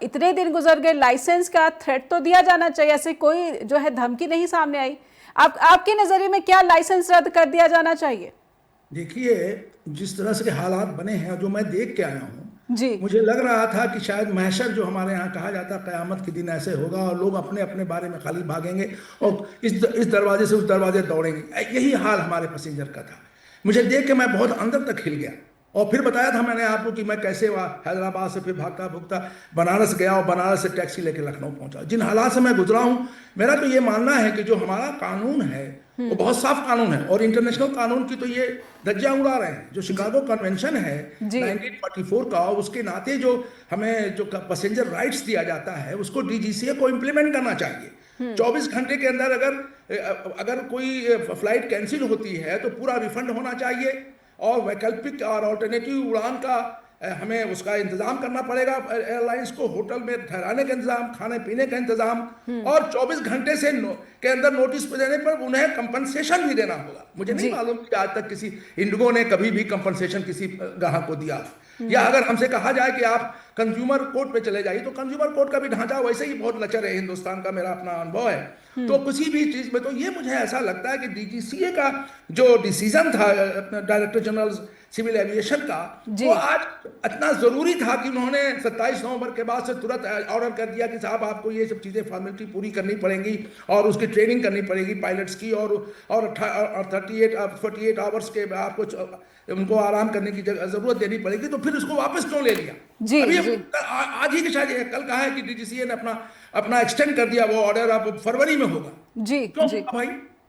S1: इतने दिन गुजर गए, लाइसेंस का थ्रेट तो दिया जाना चाहिए, ऐसे कोई जो है धमकी नहीं सामने आई। आपके नजरिए में क्या लाइसेंस रद्द कर दिया जाना चाहिए?
S2: देखिए, जिस तरह से हालात बने हैं, जो मैं देख के आया हूँ
S1: जी,
S2: मुझे लग रहा था कि शायद महशर जो हमारे यहाँ कहा जाता है, कयामत के दिन ऐसे होगा और लोग अपने अपने बारे में खाली भागेंगे और इस दरवाजे से उस दरवाजे दौड़ेंगे। यही हाल हमारे पैसेंजर का था। मुझे देख के मैं बहुत अंदर तक हिल गया और फिर बताया था मैंने आपको कि मैं कैसे हैदराबाद से फिर भागता भुगता बनारस गया और बनारस से टैक्सी लेकर लखनऊ पहुंचा। जिन हालात से मैं गुजरा हूं, मेरा तो ये मानना है कि जो हमारा कानून है वो बहुत साफ कानून है और इंटरनेशनल कानून की तो ये धज्जियां उड़ा रहे हैं। जो शिकागो कन्वेंशन है 1944 का, उसके नाते जो हमें जो पैसेंजर राइट्स दिया जाता है उसको डीजीसीए को इम्प्लीमेंट करना चाहिए। 24 घंटे के अंदर अगर कोई फ्लाइट कैंसिल होती है तो पूरा रिफंड होना चाहिए और वैकल्पिक और ऑल्टरनेटिव उड़ान का हमें उसका इंतजाम करना पड़ेगा। एयरलाइंस को होटल में ठहराने का इंतजाम, खाने पीने का इंतजाम और 24 घंटे के अंदर नोटिस पे देने पर उन्हें कंपनसेशन भी देना होगा। मुझे नहीं मालूम कि आज तक किसी इंडिगो ने कभी भी कंपनसेशन किसी ग्राहक को दिया, या अगर हमसे कहा जाए कि आप कंज्यूमर कोर्ट पे चले जाइए तो कंज्यूमर कोर्ट का भी ढांचा वैसे ही बहुत लचर है हिंदुस्तान का, मेरा अपना अनुभव है। तो किसी भी चीज में तो ये मुझे ऐसा लगता है कि डीजीसीए का जो डिसीजन था डायरेक्टर जनरल सिविल एविएशन का, वो आज इतना जरूरी था कि उन्होंने 27 नवंबर के बाद से तुरंत ऑर्डर कर दिया कि साहब आपको ये सब चीजें फॉर्मेलिटी पूरी करनी पड़ेंगी और उसकी ट्रेनिंग करनी पड़ेगी पायलट्स की और 48 आवर्स के आपको उनको आराम करने की जरूरत देनी पड़ेगी। तो फिर उसको वापस क्यों ले लिया? अभी आज ही के शायद कल कहा है कि डीजीसीए ने अपना एक्सटेंड कर दिया, वो ऑर्डर अब फरवरी में होगा। क्यों भाई?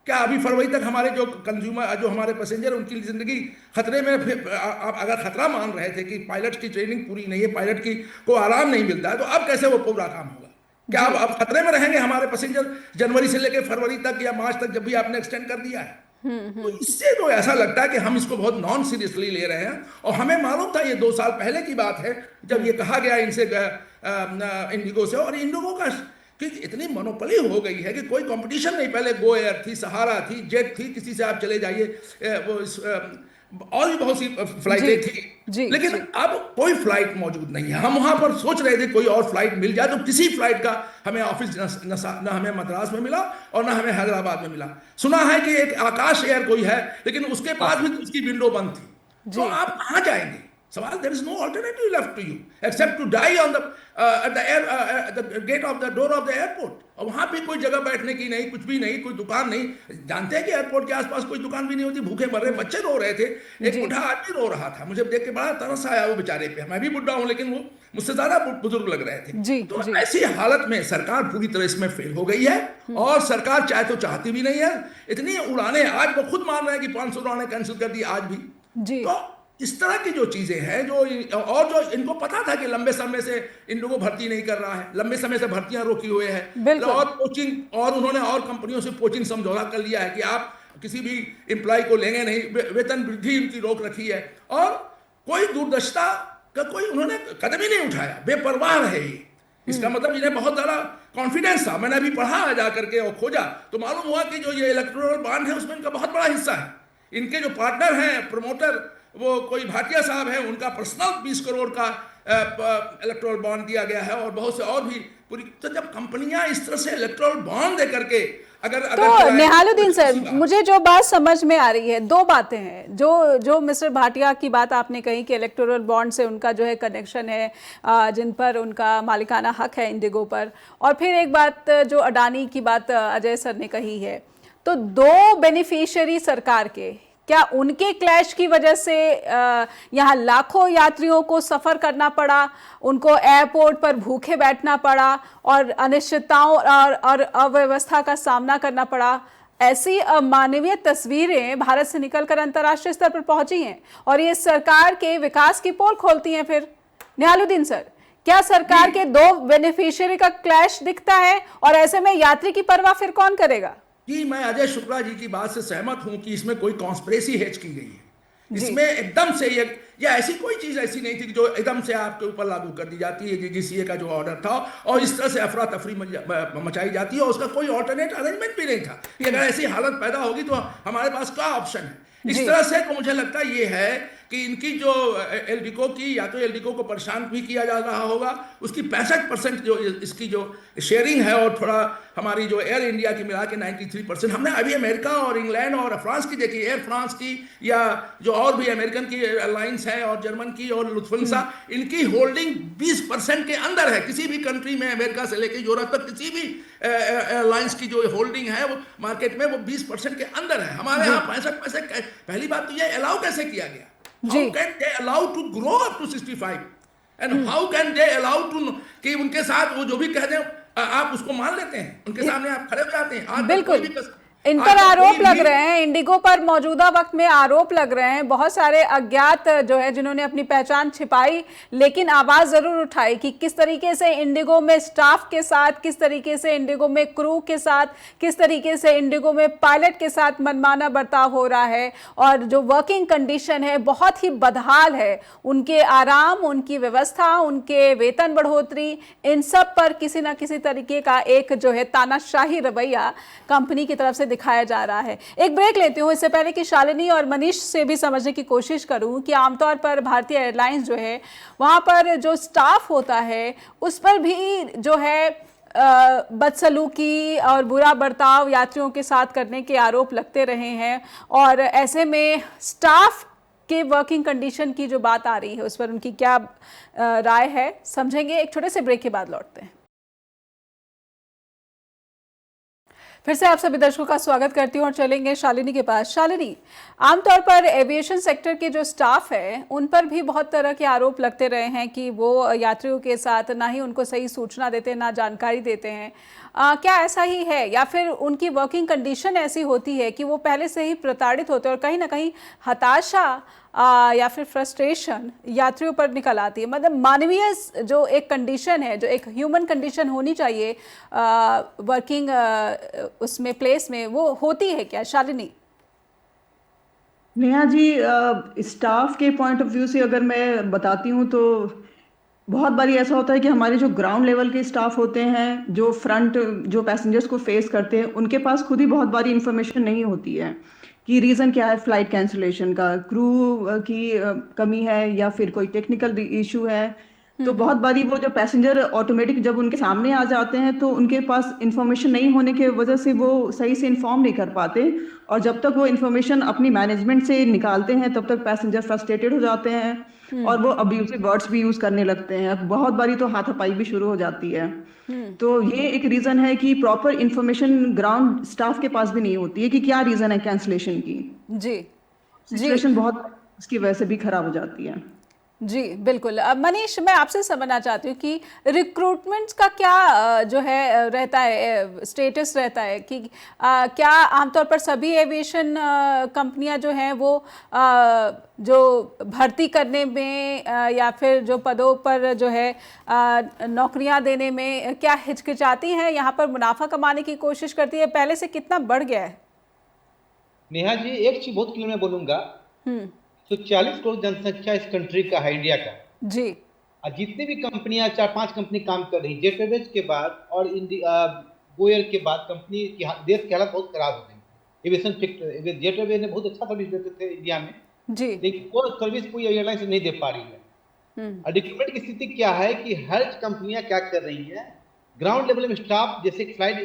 S2: क्या अभी फरवरी तक हमारे जो कंज्यूमर, जो हमारे पैसेंजर, उनकी जिंदगी खतरे में? आप अगर खतरा मान रहे थे कि पायलट की ट्रेनिंग पूरी नहीं है, पायलट को आराम नहीं मिलता है, तो अब कैसे वो पूरा काम होगा? क्या अब खतरे में रहेंगे हमारे पैसेंजर जनवरी से लेकर फरवरी तक या मार्च तक, जब भी आपने एक्सटेंड कर दिया है? तो इससे तो ऐसा लगता है कि हम इसको बहुत नॉन सीरियसली ले रहे हैं। और हमें मालूम था, ये 2 साल पहले की बात है जब ये कहा गया इनसे इंडिगो से, और इंडिगो का कि इतनी मोनोपोली हो गई है कि कोई कंपटीशन नहीं। पहले गो एयर थी, सहारा थी, जेट थी, किसी से आप चले जाइए, और भी बहुत सी फ्लाइटें थी, लेकिन अब कोई फ्लाइट मौजूद नहीं है। हम वहां पर सोच रहे थे कोई और फ्लाइट मिल जाए, तो किसी फ्लाइट का हमें ऑफिस न हमें मद्रास में मिला और न हमें हैदराबाद में मिला। सुना है कि एक आकाश एयर कोई है, लेकिन उसके पास भी उसकी विंडो बंद थी। तो आप कहां जाएंगे? सवाल, there is no alternative left to you except to die on the gate of the door of the airport. और वहां पे कोई जगह बैठने की नहीं, कुछ भी नहीं, कोई दुकान नहीं। जानते हैं कि एयरपोर्ट के आसपास कोई दुकान भी नहीं होती। भूखे मर रहे बच्चे रो रहे थे, एक बुढ़ा आदमी रो रहा था, मुझे देख के बड़ा तरस आया वो बेचारे पे। मैं भी बुढ़ा हूं, लेकिन वो मुझसे ज्यादा बुजुर्ग लग रहे थे। तो ऐसी हालत में सरकार पूरी तरह इसमें फेल हो गई है, और सरकार चाहे तो चाहती भी नहीं है। इतनी उड़ानें, आज वो खुद मान रहे हैं कि 500 उड़ानें कैंसिल कर दी आज भी। तो इस तरह की जो चीजें हैं, जो इनको पता था कि लंबे समय से इन लोगों को भर्ती नहीं कर रहा है, लंबे समय से भर्तियां रोकी हुए हैं, और कोचिंग, और उन्होंने और कंपनियों से कोचिंग समझौता कर लिया है कि आप किसी भी एम्प्लॉय को लेंगे नहीं, वेतन वृद्धि उनकी रोक रखी है, और कोई दूरदर्शिता का कोई उन्होंने कदम ही नहीं उठाया, बेपरवाह रहे। इसका मतलब इन्हें बहुत ज्यादा कॉन्फिडेंस था। मैंने अभी पढ़ा जा करके और खोजा तो मालूम हुआ कि जो ये इलेक्टोरल बॉन्ड है उसमें इनका बहुत बड़ा हिस्सा है। इनके जो पार्टनर हैं, प्रमोटर, वो कोई भाटिया साहब है, उनका पर्सनल 20 करोड़ का इलेक्टोरल बॉन्ड दिया गया है, और बहुत से और भी पूरी। तो जब कंपनियां इस तरह से इलेक्टोरल बॉन्ड दे करके
S1: तो निहालुद्दीन सर, मुझे जो बात समझ में आ रही है, 2 बातें हैं। जो मिस्टर भाटिया की बात आपने कही कि इलेक्टोरल बॉन्ड से उनका जो है कनेक्शन है, जिन पर उनका मालिकाना हक है इंडिगो पर, और फिर एक बात जो अडानी की बात अजय सर ने कही है। तो 2 बेनिफिशियरी सरकार के, क्या उनके क्लैश की वजह से यहाँ लाखों यात्रियों को सफ़र करना पड़ा, उनको एयरपोर्ट पर भूखे बैठना पड़ा और अनिश्चितताओं और अव्यवस्था का सामना करना पड़ा? ऐसी अमानवीय तस्वीरें भारत से निकलकर अंतर्राष्ट्रीय स्तर पर पहुंची हैं और ये सरकार के विकास की पोल खोलती हैं। फिर निहालुद्दीन सर, क्या सरकार के 2 बेनिफिशियरी का क्लैश दिखता है, और ऐसे में यात्री की परवाह फिर कौन करेगा?
S2: जी, मैं अजय शुक्ला जी की बात से सहमत हूं कि इसमें कोई कॉन्स्पिरेसी हेज की गई है। इसमें एकदम से ये ऐसी कोई चीज ऐसी नहीं थी जो एकदम से आपके ऊपर लागू कर दी जाती है। डीजीसीए का जो ऑर्डर था, और इस तरह से अफरा तफरी मचाई जाती है, और उसका कोई ऑल्टरनेट अरेंजमेंट भी नहीं था कि अगर ऐसी हालत पैदा होगी तो हमारे पास क्या ऑप्शन है। इस तरह से तो मुझे लगता ये है कि इनकी जो एल्डिको की, या तो एल्डिको को परेशान भी किया जा रहा होगा, उसकी 65% जो इसकी जो शेयरिंग है, और थोड़ा हमारी जो एयर इंडिया की मिला के 93%। हमने अभी अमेरिका और इंग्लैंड और फ्रांस की देखी, एयर फ्रांस की या जो और भी अमेरिकन की एयरलाइंस है और जर्मन की और लुफ्थांसा, इनकी होल्डिंग 20% के अंदर है। किसी भी कंट्री में, अमेरिका से लेकर यूरोप तक, किसी भी एयरलाइंस की जो होल्डिंग है वो मार्केट में वो 20% के अंदर है। हमारे यहाँ 65%। पहली बात तो ये अलाउ कैसे किया गया? How can they allow to grow up to 65? And how can they allow to कि उनके साथ वो जो भी कह दें आप उसको मान लेते हैं, उनके सामने आप खड़े हो जाते हैं। आज
S1: बिल्कुल इन पर आरोप लग रहे हैं, इंडिगो पर मौजूदा वक्त में आरोप लग रहे हैं। बहुत सारे अज्ञात जो है जिन्होंने अपनी पहचान छिपाई, लेकिन आवाज जरूर उठाई कि किस तरीके से इंडिगो में स्टाफ के साथ, किस तरीके से इंडिगो में क्रू के साथ, किस तरीके से इंडिगो में पायलट के साथ मनमाना बर्ताव हो रहा है, और जो वर्किंग कंडीशन है बहुत ही बदहाल है। उनके आराम, उनकी व्यवस्था, उनके वेतन बढ़ोतरी, इन सब पर किसी ना किसी तरीके का एक जो है तानाशाही रवैया कंपनी की तरफ से दिखाया जा रहा है। एक ब्रेक लेती हूं, इससे पहले कि शालिनी और मनीष से भी समझने की कोशिश करूं कि आमतौर पर भारतीय एयरलाइंस जो है वहां पर जो स्टाफ होता है उस पर भी जो है बदसलूकी और बुरा बर्ताव यात्रियों के साथ करने के आरोप लगते रहे हैं, और ऐसे में स्टाफ के वर्किंग कंडीशन की जो बात आ रही है उस पर उनकी क्या राय है, समझेंगे। एक छोटे से ब्रेक के बाद लौटते हैं। फिर से आप सभी दर्शकों का स्वागत करती हूँ और चलेंगे शालिनी के पास। शालिनी, आमतौर पर एविएशन सेक्टर के जो स्टाफ है उन पर भी बहुत तरह के आरोप लगते रहे हैं कि वो यात्रियों के साथ ना ही उनको सही सूचना देते, ना जानकारी देते हैं। क्या ऐसा ही है, या फिर उनकी वर्किंग कंडीशन ऐसी होती है कि वो पहले से ही प्रताड़ित होते हैं और कहीं ना कहीं हताशा या फिर फ्रस्ट्रेशन यात्रियों पर निकल आती है? मतलब मानवीय जो एक कंडीशन है, जो एक ह्यूमन कंडीशन होनी चाहिए वर्किंग उसमें प्लेस में, वो होती है क्या शालिनी?
S3: नेहा जी, स्टाफ के पॉइंट ऑफ व्यू से अगर मैं बताती हूँ तो बहुत बारी ऐसा होता है कि हमारे जो ग्राउंड लेवल के स्टाफ होते हैं, जो फ्रंट जो पैसेंजर्स को फेस करते हैं, उनके पास खुद ही बहुत बारी इंफॉर्मेशन नहीं होती है कि रीज़न क्या है फ्लाइट कैंसिलेशन का, क्रू की कमी है या फिर कोई टेक्निकल इशू है। तो बहुत बारी वो जो पैसेंजर ऑटोमेटिक जब उनके सामने आ जाते हैं तो उनके पास इंफॉर्मेशन नहीं होने की वजह से वो सही से इन्फॉर्म नहीं कर पाते, और जब तक वो इन्फॉर्मेशन अपनी मैनेजमेंट से निकालते हैं तब तक पैसेंजर फ्रस्ट्रेटेड हो जाते हैं और वो अब्यूजिव वर्ड्स भी यूज करने लगते हैं। बहुत बारी तो हाथापाई भी शुरू हो जाती है। तो ये एक रीजन है कि प्रॉपर इंफॉर्मेशन ग्राउंड स्टाफ के पास भी नहीं होती है कि क्या रीजन है कैंसिलेशन की।
S1: जी,
S3: सिचुएशन बहुत इसकी वजह से भी खराब हो जाती है।
S1: जी बिल्कुल। अब मनीष, मैं आपसे समझना चाहती हूँ कि रिक्रूटमेंट का क्या जो है रहता है, स्टेटस रहता है कि क्या आमतौर पर सभी एविएशन कंपनियां जो हैं वो जो भर्ती करने में या फिर जो पदों पर जो है नौकरियां देने में क्या हिचकिचाती हैं, यहाँ पर मुनाफा कमाने की कोशिश करती है? पहले से कितना बढ़ गया है?
S4: नेहा जी, एक चीज बहुत क्लियर मैं बोलूंगा, तो 40 करोड़ जनसंख्या इस कंट्री का है, इंडिया का
S1: जी।
S4: और जितनी भी कंपनियां 4-5 कंपनी काम कर रही, जेट एयरवेज के बाद और गो एयर के बाद कंपनी की देश की हालत बहुत खराब हो गई। एविएशन सेक्टर, जेट एयरवेज ने बहुत अच्छा सर्विस देते थे इंडिया में
S1: जी, लेकिन
S4: वो सर्विस कोई एयरलाइन से नहीं दे पा रही है। और रिक्रूटमेंट की स्थिति क्या है कि हर कंपनियां क्या कर रही है, ग्राउंड लेवल में स्टाफ, जैसे एक फ्लाइट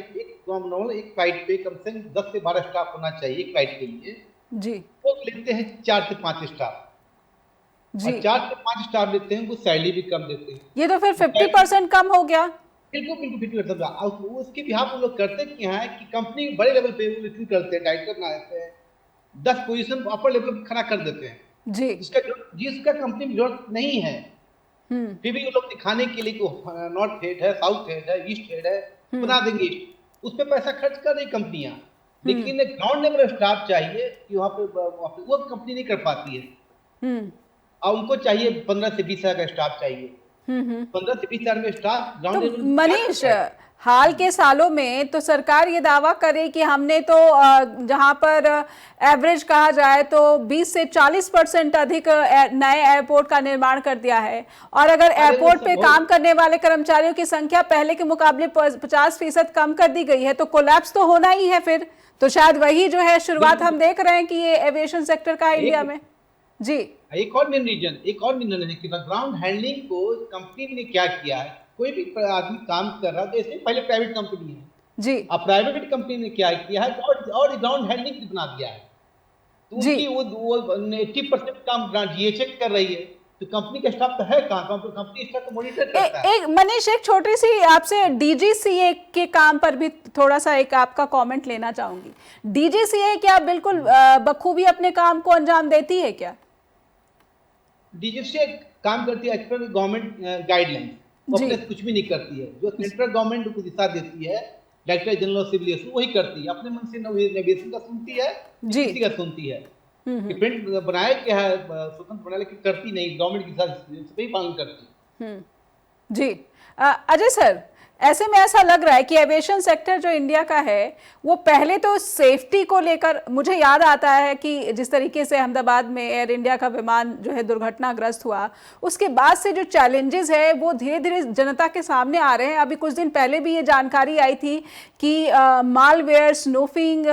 S4: पे कम से कम 10 से 12 स्टाफ होना चाहिए एक फ्लाइट के लिए
S1: जी,
S4: वो लेते हैं 4 से 5 स्टाफ जी, और 4 से 5 स्टाफ लेते हैं, वो सैलरी भी कम देते हैं।
S1: ये तो फिर 50% कम हो गया।
S4: बिल्कुल 50%। उसके बिहाफ वो लोग करते क्या है कि कंपनी बड़े लेवल पे वो रिक्रूट करते हैं, डायरेक्टर बना देते हैं, 10 पोजीशन अपर लेवल पे खड़ा कर देते हैं जी, जिसका कंपनी में जरूरत नहीं है। फिर भी वो लोग दिखाने के लिए कि नॉर्थ हेड है, साउथ हेड है, ईस्ट हेड है, बना देंगे, उस पर पैसा खर्च कर रही कंपनियां, लेकिन ग्राउंड लेवल स्टाफ चाहिए कि वहाँ पे वो कंपनी नहीं कर पाती है। और उनको चाहिए 15 से 20 हजार का स्टाफ चाहिए। 15 से 20 हजार में स्टाफ ग्राउंड लेवल।
S1: मनीष, हाल के सालों में तो सरकार ये दावा करे कि हमने तो जहां पर एवरेज कहा जाए तो 20 से 40% अधिक नए एयरपोर्ट का निर्माण कर दिया है, और अगर एयरपोर्ट पे काम करने वाले कर्मचारियों की संख्या पहले के मुकाबले 50% कम कर दी गई है, तो कोलैप्स तो होना ही है। फिर तो शायद वही जो है शुरुआत हम देख रहे हैं कि ये एविएशन सेक्टर का है इंडिया में। जी।
S4: एक और मेन रीजन है कि ग्राउंड हैंडलिंग को कंपनी ने क्या किया है, कोई भी आदमी काम कर रहा है तो ऐसे पहले प्राइवेट कंपनी है
S1: जी।
S4: अब प्राइवेट कंपनी ने क्या किया है और ग्राउंड हैंडलिंग बना दिया है, तो उनकी वो 80% काम GHX कर रही है, तो कंपनी का स्टाफ तो है कहाँ, कंपनी स्टाफ तो मॉनिटर करता है।
S1: एक मनीष, एक छोटी सी आपसे DGCA के काम पर भी थोड़ा सा एक आपका कमेंट लेना चाहूंगी। DGCA क्या बिल्कुल बखूबी अपने काम को अंजाम देती है क्या?
S4: DGCA काम करती है एज पर गवर्नमेंट गाइडलाइन, वो अपने कुछ भी नहीं करती है। जो सेंट्रल गवर्नमेंट को दिशा देती है director general of civil aviation वही करती है, अपने मन से नेविगेशन का सुनती है, किसी का सुनती है। प्रिंट बनाया क्या है स्वतंत्र बनाया, लेकिन करती नहीं, गवर्नमेंट की दिशा ही पालन करती है।
S1: जी। अजय सर, ऐसे में ऐसा लग रहा है कि एविएशन सेक्टर जो इंडिया का है वो पहले तो सेफ्टी को लेकर, मुझे याद आता है कि जिस तरीके से अहमदाबाद में एयर इंडिया का विमान जो है दुर्घटनाग्रस्त हुआ, उसके बाद से जो चैलेंजेस है वो धीरे धीरे जनता के सामने आ रहे हैं। अभी कुछ दिन पहले भी ये जानकारी आई थी कि मालवेयर, स्नूफिंग,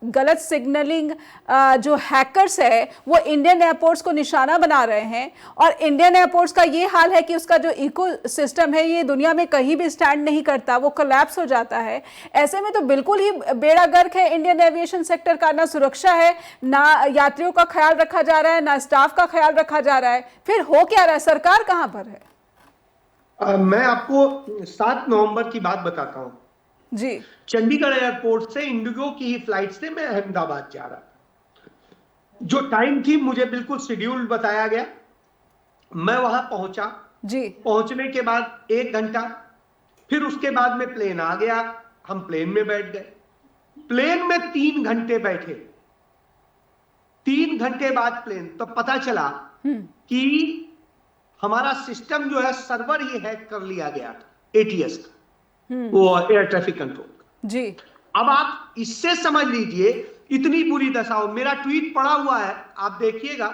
S1: गलत सिग्नलिंग, जो हैकर्स है वो इंडियन एयरपोर्ट्स को निशाना बना रहे हैं, और इंडियन एयरपोर्ट्स का ये हाल है कि उसका जो इकोसिस्टम है ये दुनिया में कहीं भी स्टैंड नहीं करता, वो कोलैप्स हो जाता है। ऐसे में तो बिल्कुल ही बेड़ा गर्क है इंडियन एविएशन सेक्टर का, ना सुरक्षा है, ना यात्रियों का ख्याल रखा जा रहा है, ना स्टाफ का ख्याल रखा जा रहा है। फिर हो क्या रहा है, सरकार कहां पर है?
S5: मैं आपको 7 नवंबर की बात बताता हूं
S1: जी।
S5: चंडीगढ़ एयरपोर्ट से इंडिगो की ही फ्लाइट से मैं अहमदाबाद जा रहा था। जो टाइम थी मुझे बिल्कुल शेड्यूल बताया गया, मैं वहां पहुंचा
S1: जी।
S5: पहुंचने के बाद 1 घंटा, फिर उसके बाद में प्लेन आ गया, हम प्लेन में बैठ गए, प्लेन में 3 घंटे बैठे, 3 घंटे बाद प्लेन, तो पता चला कि हमारा सिस्टम जो है सर्वर ही हैक कर लिया गया था, ATS का, वो एयर ट्रैफिक कंट्रोल
S1: जी।
S5: अब आप इससे समझ लीजिए इतनी बुरी दशा हो। मेरा ट्वीट पड़ा हुआ है, आप देखिएगा,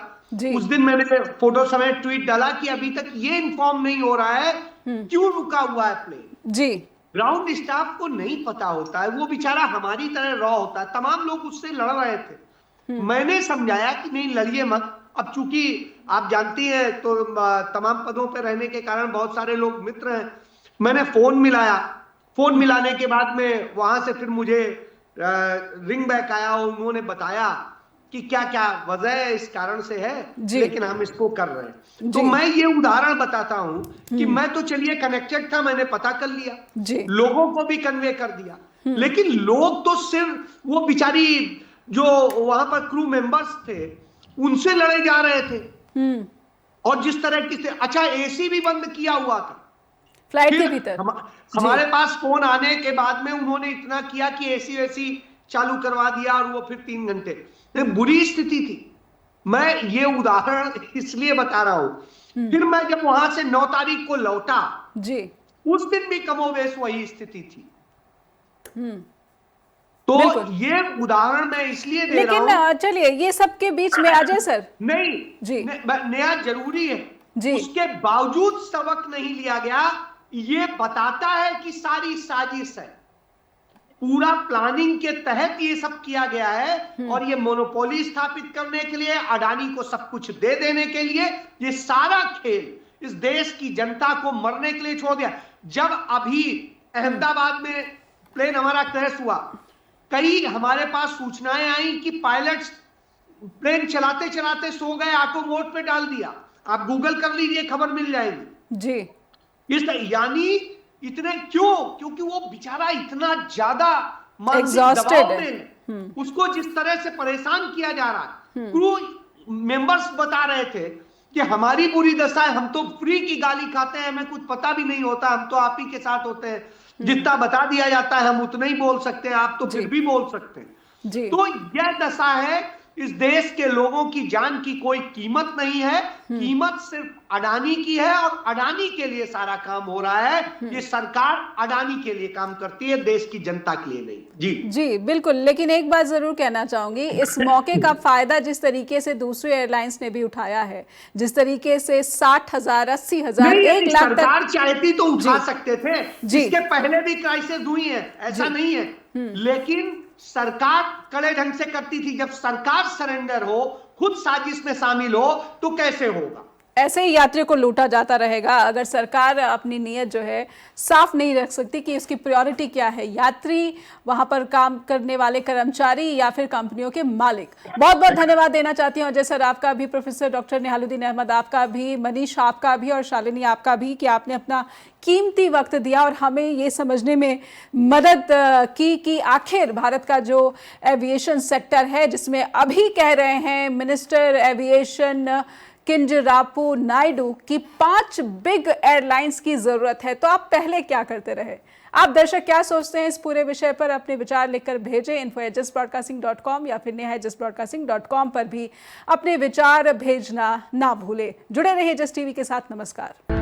S5: उस दिन मैंने फोटो समेत ट्वीट डाला कि अभी तक ये इन्फॉर्म नहीं हो रहा है क्यों रुका हुआ है प्लेन।
S1: जी।
S5: ग्राउंड स्टाफ को नहीं पता होता है, वो बेचारा हमारी तरह रॉ होता है। तमाम लोग उससे लड़ रहे थे, मैंने समझाया कि नहीं लड़िए मत। अब चूंकि आप जानती हैं तो तमाम पदों पर रहने के कारण बहुत सारे लोग मित्र हैं, मैंने फोन मिलाया, फोन मिलाने के बाद में वहां से फिर मुझे रिंग बैक आया, उन्होंने बताया कि क्या क्या वजह है, इस कारण से है, लेकिन हम इसको कर रहे हैं। तो मैं ये उदाहरण बताता हूं कि मैं तो चलिए कनेक्टेड था, मैंने पता कर लिया, लोगों को भी कन्वे कर दिया, लेकिन लोग तो सिर्फ वो बेचारी जो वहां पर क्रू मेंबर्स थे उनसे लड़े जा रहे थे। और जिस तरह की, अच्छा AC भी बंद किया हुआ था
S1: फ्लाइट के भीतर।
S5: हमारे पास फोन आने के बाद में उन्होंने इतना किया कि AC चालू करवा दिया, और वो फिर 3 घंटे, बुरी स्थिति थी। मैं ये उदाहरण इसलिए बता रहा हूं। फिर मैं जब वहां से 9 तारीख को लौटा
S1: जी,
S5: उस दिन भी कमोवेश वही स्थिति थी। तो ये उदाहरण मैं इसलिए दे रहा हूं।
S1: लेकिन चलिए ये सब के बीच में अजय सर,
S5: नहीं
S1: जी,
S5: नया जरूरी है
S1: जी,
S5: उसके बावजूद सबक नहीं लिया गया, ये बताता है कि सारी साजिश है, पूरा प्लानिंग के तहत ये सब किया गया है, और ये मोनोपोली स्थापित करने के लिए, अडानी को सब कुछ दे देने के लिए, ये सारा खेल इस देश की जनता को मरने के लिए छोड़ दिया। जब अभी अहमदाबाद में प्लेन हमारा क्रैश हुआ, कई हमारे पास सूचनाएं आई कि पायलट्स प्लेन चलाते चलाते सो गए, ऑटो मोड पे डाल दिया। आप गूगल कर लीजिए, खबर मिल जाएगी जी। इस यानी इतने क्यों? क्योंकि वो बेचारा इतना ज्यादा मानसिक दबाव में, उसको जिस तरह से परेशान किया जा रहा है। क्रू मेंबर्स बता रहे थे कि हमारी बुरी दशा है, हम तो फ्री की गाली खाते हैं, हमें कुछ पता भी नहीं होता, हम तो आप ही के साथ होते हैं, जितना बता दिया जाता है हम उतना ही बोल सकते हैं, आप तो फिर भी बोल सकते हैं जी। तो यह दशा है, इस देश के लोगों की जान की कोई कीमत नहीं है, कीमत सिर्फ अडानी की है, और अडानी के लिए सारा काम हो रहा है। ये सरकार अडानी के लिए काम करती है, देश की जनता के लिए नहीं। जी
S1: जी बिल्कुल। लेकिन एक बात जरूर कहना चाहूंगी, इस मौके का फायदा जिस तरीके से दूसरी एयरलाइंस ने भी उठाया है, जिस तरीके से 60,000, 80,000, 1 लाख
S5: सरकार चाहती तो उठा सकते थे, इसके पहले भी क्राइसिस हुई है, ऐसा नहीं है, लेकिन सरकार कड़े ढंग से करती थी। जब सरकार सरेंडर हो, खुद साजिश में शामिल हो तो कैसे होगा?
S1: ऐसे ही यात्रियों को लूटा जाता रहेगा अगर सरकार अपनी नीयत जो है साफ नहीं रख सकती कि उसकी प्रायोरिटी क्या है, यात्री, वहां पर काम करने वाले कर्मचारी या फिर कंपनियों के मालिक। बहुत बहुत धन्यवाद देना चाहती हूँ अजय सर आपका भी, प्रोफेसर डॉक्टर निहालुद्दीन अहमद आपका भी, मनीष आपका भी और शालिनी आपका भी कि आपने अपना कीमती वक्त दिया और हमें ये समझने में मदद की कि आखिर भारत का जो एविएशन सेक्टर है, जिसमें अभी कह रहे हैं मिनिस्टर एविएशन किंजरापू नायडू की 5 बिग एयरलाइंस की जरूरत है, तो आप पहले क्या करते रहे? आप दर्शक क्या सोचते हैं इस पूरे विषय पर? अपने विचार लिखकर भेजें info@justbroadcasting.com या फिर neha@justbroadcasting.com पर भी अपने विचार भेजना ना भूलें। जुड़े रहिए जस्ट टीवी के साथ। नमस्कार।